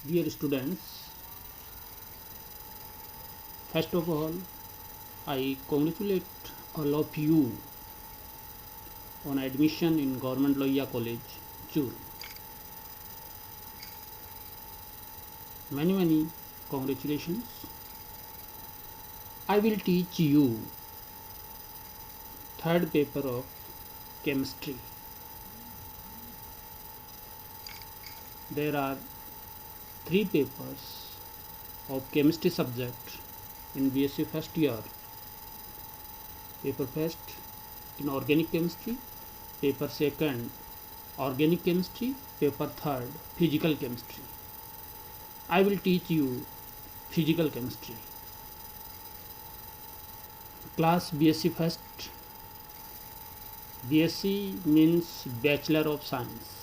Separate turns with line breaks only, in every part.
Dear students, first of all, I congratulate all of you on admission in Government Loya College, Chur. Many congratulations. I will teach you third paper of chemistry. There are three papers of chemistry subject in BSc first year. Paper first in organic chemistry, paper second organic chemistry, paper third physical chemistry. I will teach you physical chemistry. Class BSc first. BSc means Bachelor of Science.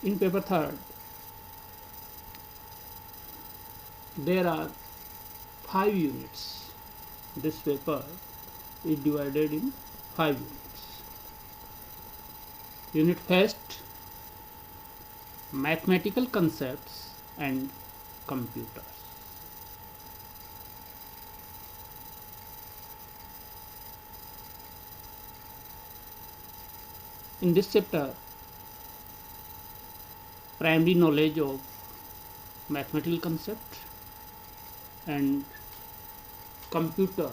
In paper third, there are 5 units. This paper is divided in 5 units. Unit first, mathematical concepts and computers. In this chapter, primary knowledge of mathematical concept and computer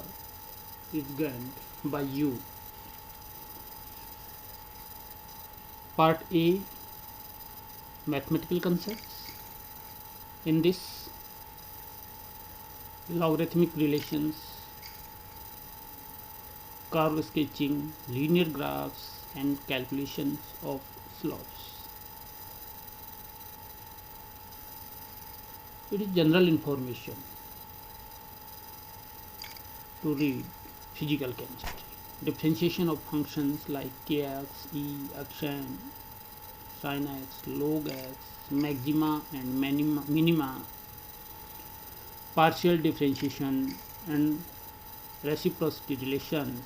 is gained by you. Part A, mathematical concepts. In this, logarithmic relations, curve sketching, linear graphs and calculations of slopes. It is general information to read physical chemistry. Differentiation of functions like kx, e, xn, sin x, log x, maxima and minima, partial differentiation and reciprocity relations,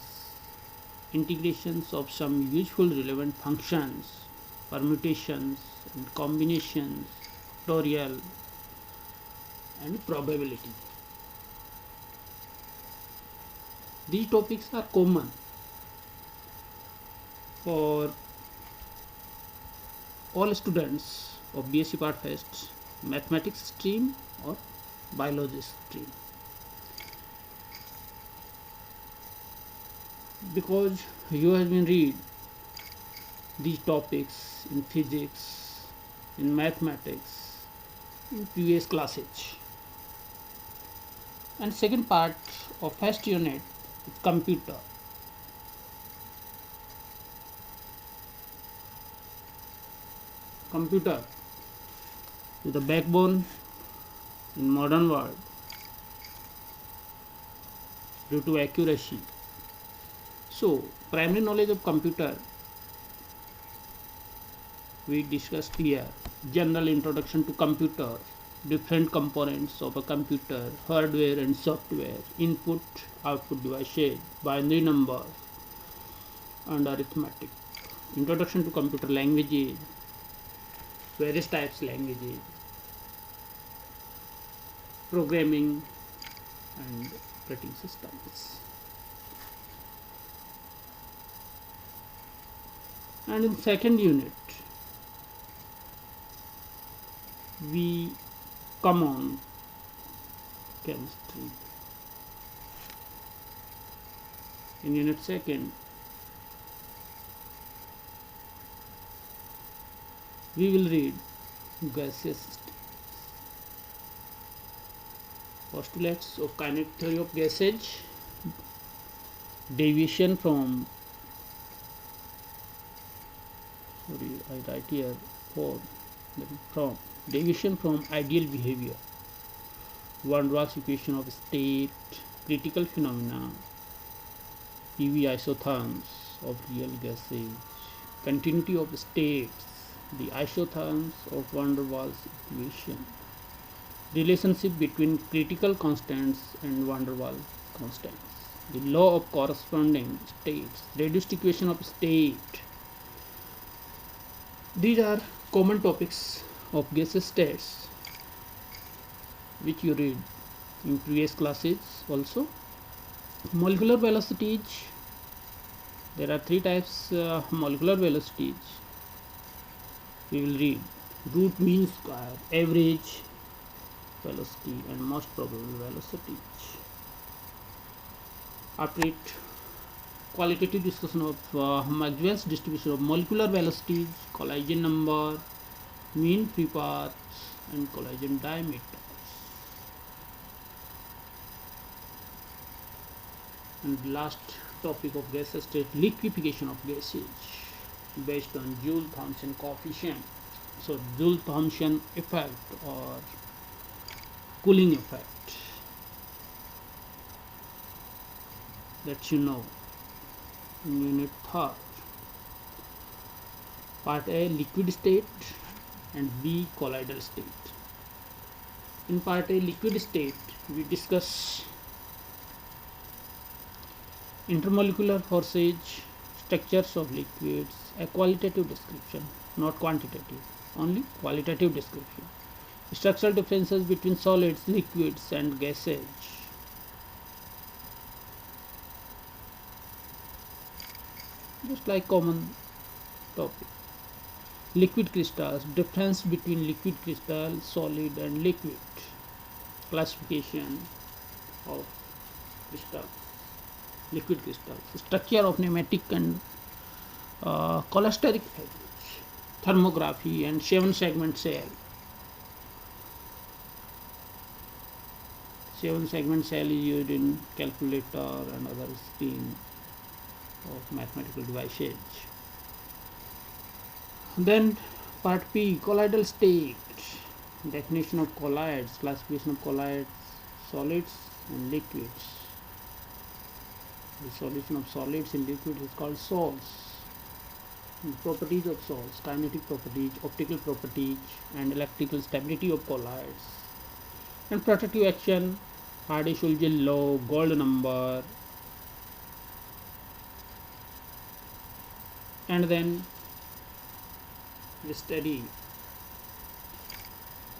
integrations of some useful relevant functions, permutations and combinations, factorial and probability. These topics are common for all students of BSc Part First, mathematics stream or biology stream. Because you have been read these topics in physics, in mathematics, in previous classes. And second part of first unit is computer. Computer is the backbone in modern world due to accuracy. So, primary knowledge of computer we discussed here. General introduction to computer, different components of a computer, hardware and software, input, output devices, binary number and arithmetic. Introduction to computer languages, various types languages, programming and operating systems. And in second unit, we come on chemistry. In unit second, we will read gaseous systems, postulates of kinetic theory of gases, deviation from, I write here from deviation from ideal behavior, van der Waals equation of state, critical phenomena, PV isotherms of real gases, continuity of states, the isotherms of van der Waals equation, relationship between critical constants and van der Waals constants. the law of corresponding states, reduced equation of state. These are common topics of gaseous states which you read in previous classes also. Molecular velocities. There are three types molecular velocities. We will read root mean square, average velocity, and most probable velocity. After it, qualitative discussion of Maxwell's distribution of molecular velocities, collision number, mean free paths, and collision diameters. And last topic of gaseous state, liquefaction of gases based on Joule-Thomson coefficient. So Joule-Thomson effect or cooling effect, that you know in unit 3. Part A, liquid state, and B, colloidal state. In part A, liquid state, we discuss intermolecular forces, structures of liquids, a qualitative description, not quantitative, only qualitative description. Structural differences between solids, liquids, and gases. Just like common topic. Liquid crystals, difference between liquid crystal, solid, and liquid. Classification of crystals, liquid crystals. Structure of pneumatic and cholesteric phase. Thermography and 7-segment cell. 7-segment cell is used in calculator and other screen of mathematical devices. Then part P, colloidal state, definition of colloids, classification of colloids, solids and liquids. The solution of solids in liquids is called salts. Properties of salts, kinetic properties, optical properties, and electrical stability of colloids. And protective action, Hardy-Schulze law, Gold number. And then we study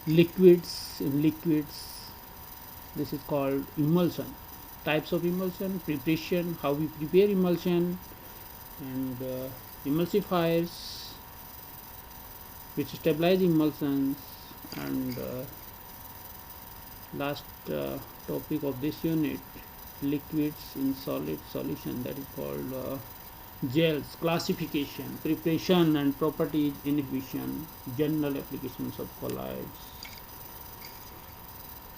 liquids. In liquids, this is called emulsion. Types of emulsion, preparation, how we prepare emulsion, and emulsifiers which stabilize emulsions, and last topic of this unit, liquids in solid solution, that is called gels, classification, preparation and properties, inhibition, general applications of colloids.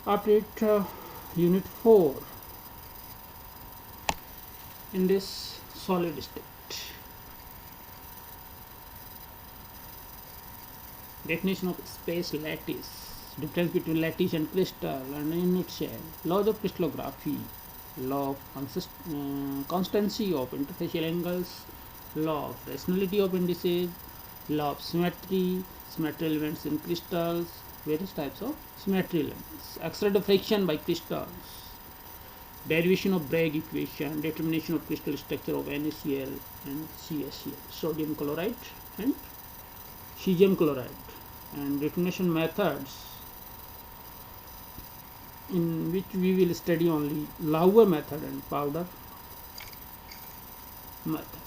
After it, unit 4, in this solid state. Definition of space lattice, difference between lattice and crystal, and in its shell, laws of crystallography, law of constancy of interfacial angles, law of rationality of indices, law of symmetry, symmetry elements in crystals, various types of symmetry elements, X-ray diffraction by crystals, derivation of Bragg equation, determination of crystal structure of NaCl and CaCl, sodium chloride and cesium chloride, and determination methods, in which we will study only Lauer method and powder method.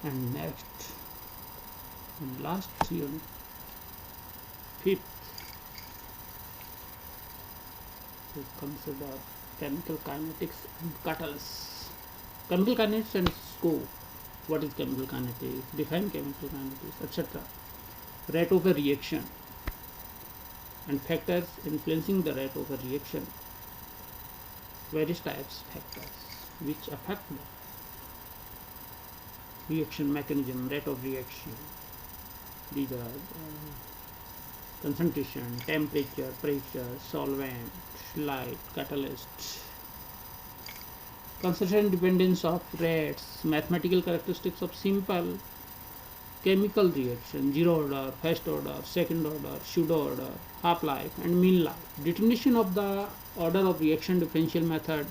And next and last unit, 5th, we consider chemical kinetics and catalysts. Chemical kinetics and scope. What is chemical kinetics? Define chemical kinetics, etc. Rate of a reaction and factors influencing the rate of a reaction. Various types of factors which affect the reaction mechanism, rate of reaction. These are concentration, temperature, pressure, solvent, light, catalyst. Concentration dependence of rates, mathematical characteristics of simple chemical reaction, zero order, first order, second order, pseudo order, half life, and mean life. Determination of the order of reaction, differential method,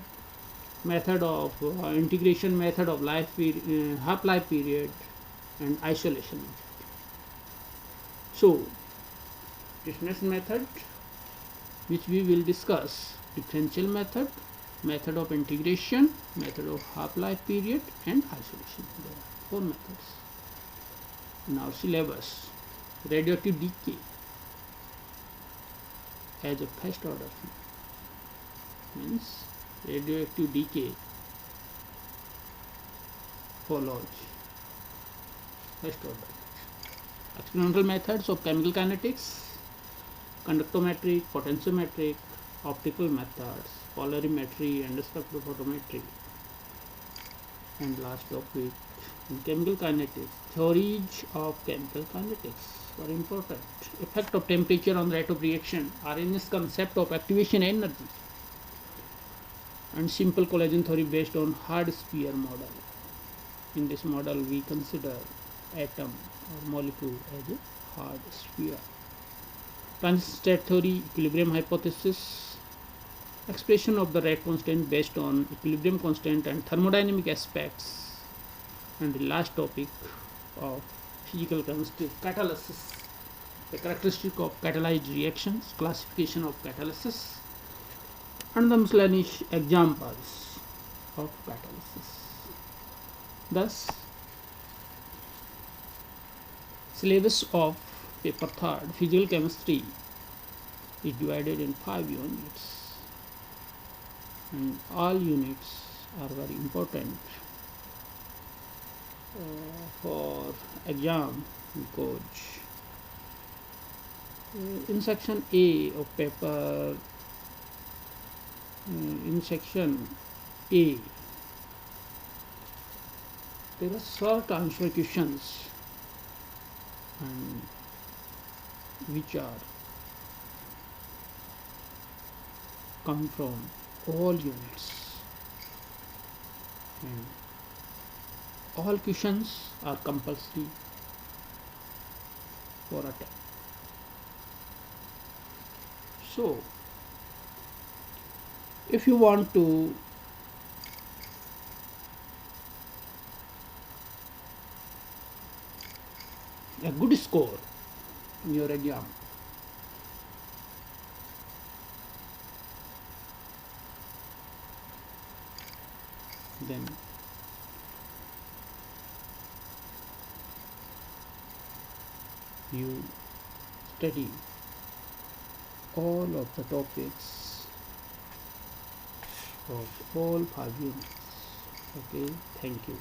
method of integration, method of half life period, and isolation method. So, definition method, which we will discuss: differential method, method of integration, method of half life period, and isolation. There are 4 methods in our syllabus. Radioactive decay as a first order means radioactive decay follows first order. Experimental methods of chemical kinetics: conductometric, potentiometric, optical methods, polarimetry, and spectrophotometry. And last topic, in chemical kinetics, theories of chemical kinetics are important. Effect of temperature on rate of reaction, Arrhenius concept of activation energy, and simple collision theory based on hard sphere model. In this model, we consider atom or molecule as a hard sphere. Transition state theory, equilibrium hypothesis, expression of the rate constant based on equilibrium constant and thermodynamic aspects. And the last topic of physical chemistry, catalysis, the characteristic of catalyzed reactions, classification of catalysis, and the miscellaneous examples of catalysis. Thus, syllabus of paper 3rd, physical chemistry, is divided in 5 units, and all units are very important for exam, because in section A of paper, in section A, there are short answer questions, and which are come from all units, and all questions are compulsory for attempt. So, if you want to a good score in your exam, then you study all of the topics of all 5 units. Okay, thank you.